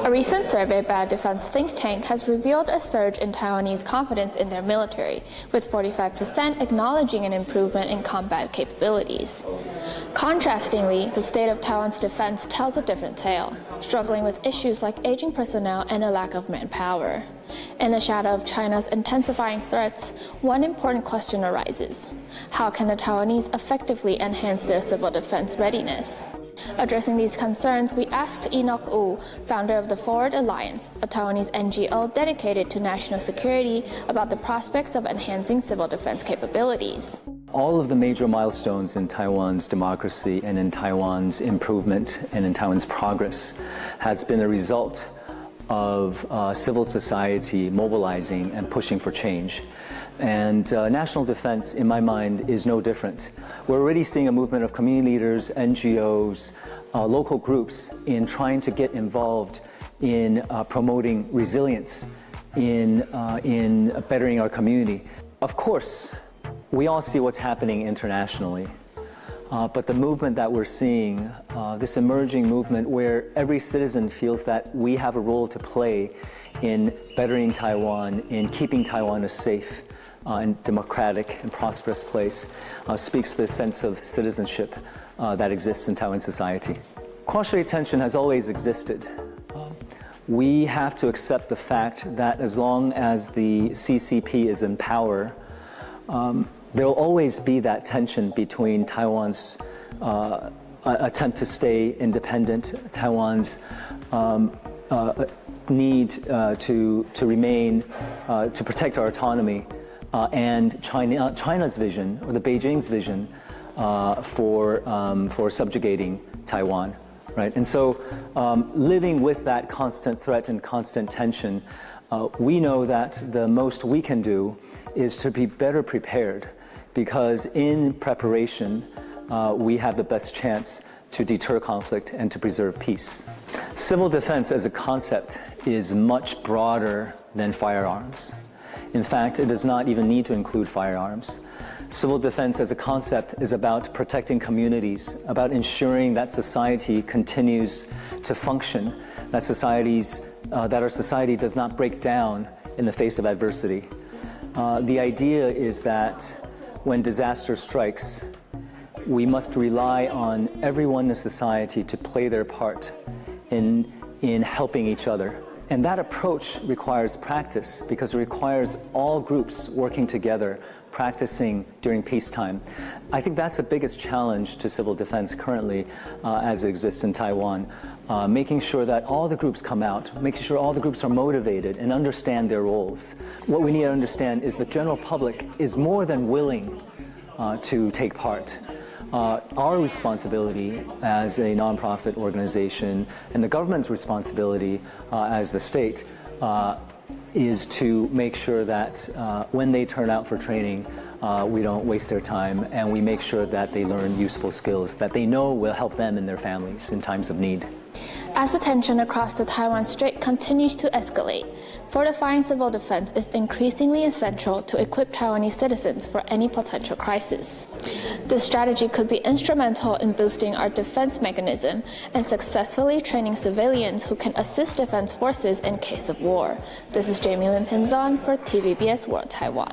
A recent survey by a defense think tank has revealed a surge in Taiwanese confidence in their military, with 45% acknowledging an improvement in combat capabilities. Contrastingly, the state of Taiwan's defense tells a different tale, struggling with issues like aging personnel and a lack of manpower. In the shadow of China's intensifying threats, one important question arises: how can the Taiwanese effectively enhance their civil defense readiness? Addressing these concerns, we asked Enoch Wu, founder of the Forward Alliance, a Taiwanese NGO dedicated to national security, about the prospects of enhancing civil defense capabilities. All of the major milestones in Taiwan's democracy and in Taiwan's improvement and in Taiwan's progress has been a result of civil society mobilizing and pushing for change. And national defense, in my mind, is no different. We're already seeing a movement of community leaders, NGOs, local groups in trying to get involved in promoting resilience, in bettering our community. Of course, we all see what's happening internationally. But the movement that we're seeing, this emerging movement where every citizen feels that we have a role to play in bettering Taiwan, in keeping Taiwan a safe and democratic and prosperous place, speaks to the sense of citizenship that exists in Taiwan society. Cross-strait tension has always existed. We have to accept the fact that as long as the CCP is in power, there will always be that tension between Taiwan's attempt to stay independent, Taiwan's need to remain, to protect our autonomy, and China's vision, or the Beijing's vision, for subjugating Taiwan, right? And so, living with that constant threat and constant tension, we know that the most we can do is to be better prepared, because in preparation, we have the best chance to deter conflict and to preserve peace. Civil defense as a concept is much broader than firearms. In fact, it does not even need to include firearms. Civil defense as a concept is about protecting communities, about ensuring that society continues to function, that our society does not break down in the face of adversity. The idea is that when disaster strikes, we must rely on everyone in society to play their part in helping each other. And that approach requires practice, because it requires all groups working together, practicing during peacetime. I think that's the biggest challenge to civil defense currently as it exists in Taiwan. Making sure that all the groups come out, making sure all the groups are motivated and understand their roles. What we need to understand is the general public is more than willing to take part. Our responsibility as a nonprofit organization and the government's responsibility as the state is to make sure that when they turn out for training, we don't waste their time, and we make sure that they learn useful skills that they know will help them and their families in times of need. As the tension across the Taiwan Strait continues to escalate, fortifying civil defense is increasingly essential to equip Taiwanese citizens for any potential crisis. This strategy could be instrumental in boosting our defense mechanism and successfully training civilians who can assist defense forces in case of war. This is Jamie Lim Pinzon for TVBS World Taiwan.